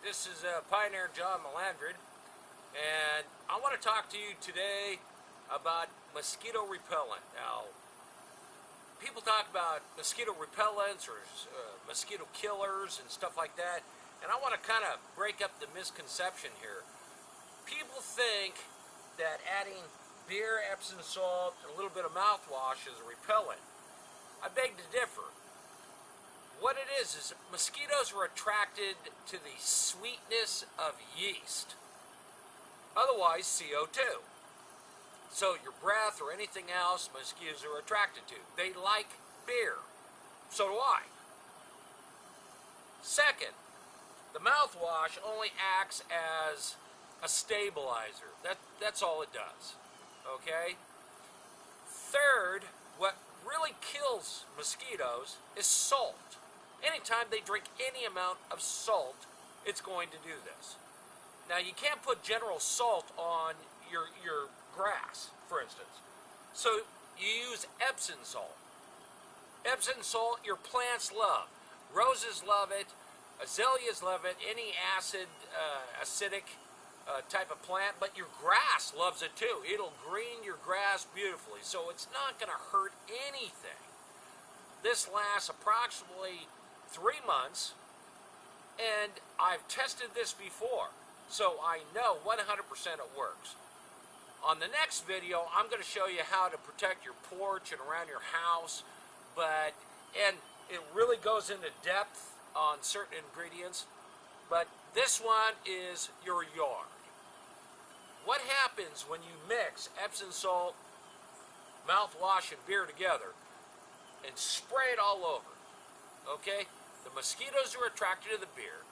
This is Pioneer John Melandrid, and I want to talk to you today about mosquito repellent. Now, people talk about mosquito repellents or mosquito killers and stuff like that, and I want to kind of break up the misconception here. People think that adding beer, Epsom salt, and a little bit of mouthwash is a repellent. I beg to differ. What it is mosquitoes are attracted to the sweetness of yeast, otherwise CO2. So your breath or anything else mosquitoes are attracted to. They like beer. So do I. Second, the mouthwash only acts as a stabilizer. That's all it does. Okay? Third, what really kills mosquitoes is salt. Anytime they drink any amount of salt, it's going to do this. Now, you can't put general salt on your grass, for instance. So you use Epsom salt. Epsom salt your plants love. Roses love it. Azaleas love it. Any acidic type of plant. But your grass loves it too. It'll green your grass beautifully. So it's not going to hurt anything. This lasts approximately 3 months. And I've tested this before. So I know 100% it works. On the next video, I'm going to show you how to protect your porch and around your house, and it really goes into depth on certain ingredients, but this one is your yard. What happens when you mix Epsom salt, mouthwash, and beer together and spray it all over? Okay? The mosquitoes are attracted to the beer.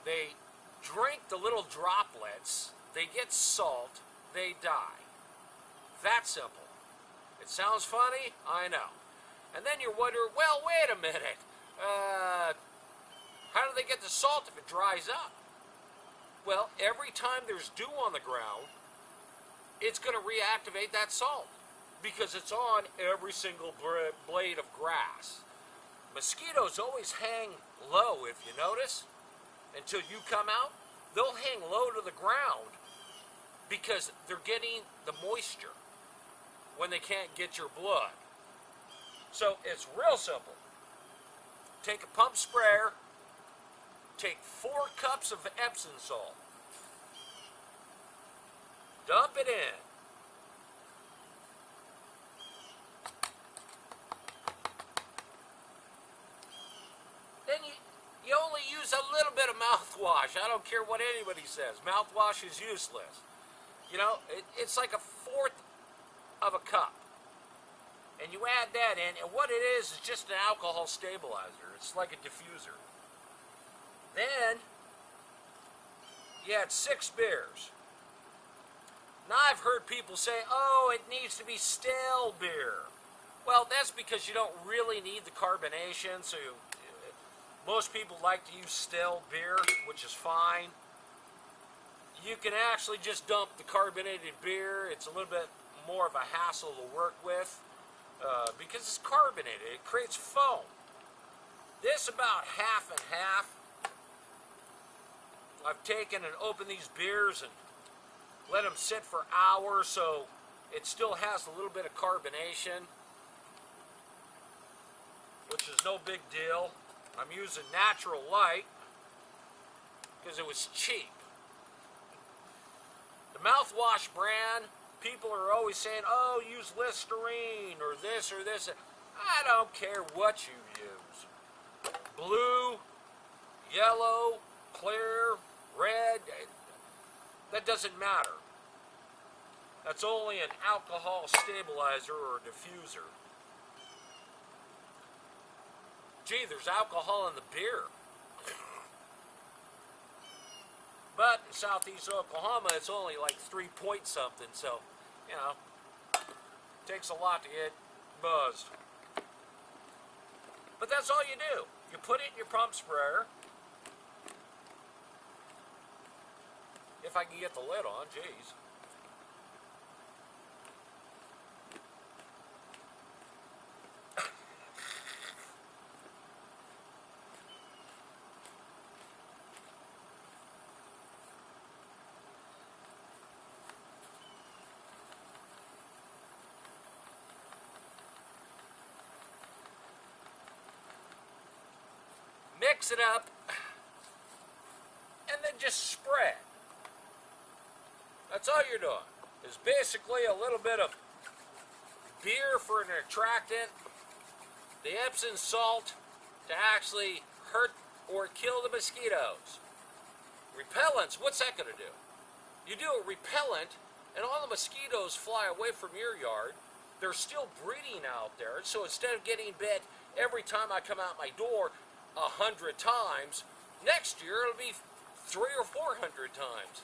They drink the little droplets, they get salt, they die. That simple. It sounds funny, I know. And then you're wondering, well, wait a minute. How do they get the salt if it dries up? Well, every time there's dew on the ground, it's going to reactivate that salt because it's on every single blade of grass. Mosquitoes always hang low, if you notice. Until you come out, they'll hang low to the ground because they're getting the moisture when they can't get your blood. So it's real simple. Take a pump sprayer, take 4 cups of Epsom salt, dump it in. Then you only use a little bit of mouthwash. I don't care what anybody says. Mouthwash is useless. You know, it's like 1/4 of a cup. And you add that in, and what it is just an alcohol stabilizer. It's like a diffuser. Then, you add 6 beers. Now I've heard people say, oh, it needs to be stale beer. Well, that's because you don't really need the carbonation, so most people like to use stale beer, which is fine. You can actually just dump the carbonated beer. It's a little bit more of a hassle to work with because it's carbonated. It creates foam. This about half and half. I've taken and opened these beers and let them sit for hours so it still has a little bit of carbonation, which is no big deal. I'm using Natural Light because it was cheap. The mouthwash brand, people are always saying, oh, use Listerine or this or this. I don't care what you use. Blue, yellow, clear, red, that doesn't matter. That's only an alcohol stabilizer or diffuser. Gee, there's alcohol in the beer. But in southeast Oklahoma, it's only like 3 point something, so, you know, it takes a lot to get buzzed. But that's all you do. You put it in your pump sprayer. If I can get the lid on, geez. mix it up, and then just spray it. That's all you're doing. It's basically a little bit of beer for an attractant, the Epsom salt to actually hurt or kill the mosquitoes. Repellents, what's that going to do? You do a repellent, and all the mosquitoes fly away from your yard. They're still breeding out there, so instead of getting bit every time I come out my door 100 times, next year it'll be 300 or 400 times.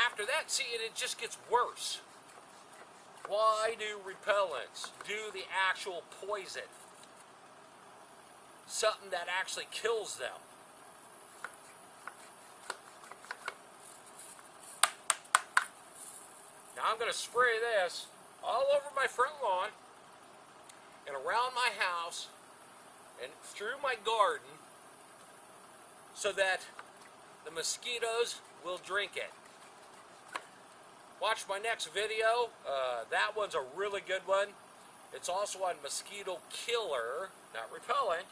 After that, see, it just gets worse. Why do repellents do the actual poison? Something that actually kills them. Now I'm going to spray this all over my front lawn and around my house and through my garden so that the mosquitoes will drink it. Watch my next video. That one's a really good one. It's also on mosquito killer, not repellent.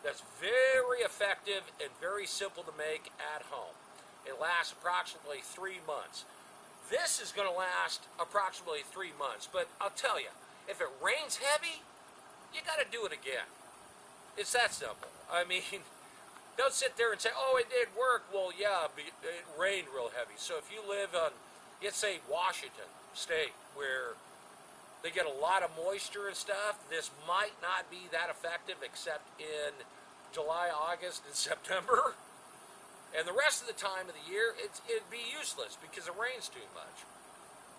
That's very effective and very simple to make at home. It lasts approximately 3 months. This is going to last approximately 3 months, but I'll tell you, if it rains heavy, you got to do it again. It's that simple. I mean, don't sit there and say, oh, it did work. Well, yeah, it rained real heavy. So if you live on, let's say, Washington State, where they get a lot of moisture and stuff, this might not be that effective except in July, August, and September. And the rest of the time of the year, it'd be useless because it rains too much.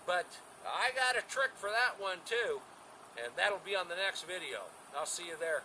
But I got a trick for that one too, and that'll be on the next video. I'll see you there.